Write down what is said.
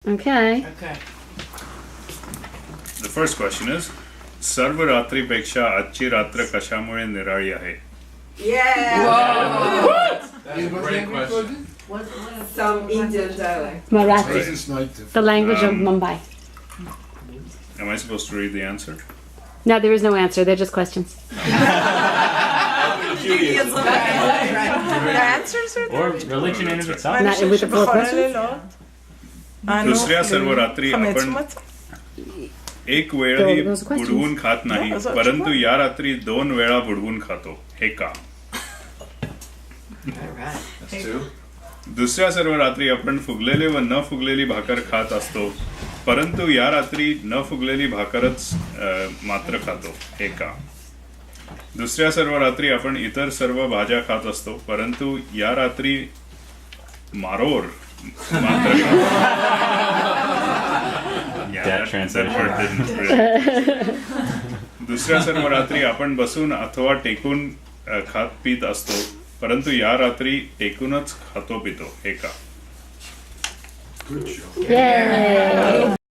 Okay. Okay. The first question is, सर्व रात्रीपेक्षा आजची रात्र कशामुळे निराळी आहे? Yeah. That's a great question. Some Indian dialect. Marathi. This night. The language of Mumbai. Am I supposed to read the answer? No, there is no answer. They're just questions. The answers are Or religion in of itself. Not with the four questions? दुसऱ्या सर्व रात्री आपण एक वेळही Those questions. बुडवून खात नाही, परंतु या रात्री 2 वेळा बुडवून खातो, हे का? That's two. दुसऱ्या सर्व रात्री आपण फुगलेले व न फुगलेली भाकर खात असतो, परंतु या रात्री न फुगलेली भाकरच मात्र खातो, हे का? दुसऱ्या सर्व रात्री आपण इतर सर्व भाज्या खात असतो, परंतु या रात्री मारोर मात्र That translation. दुसऱ्या सर्व रात्री आपण बसून अथवा टेकून खात पित असतो, परंतु या रात्री टेकूनच खातो पितो, हे का? Good show. Yay!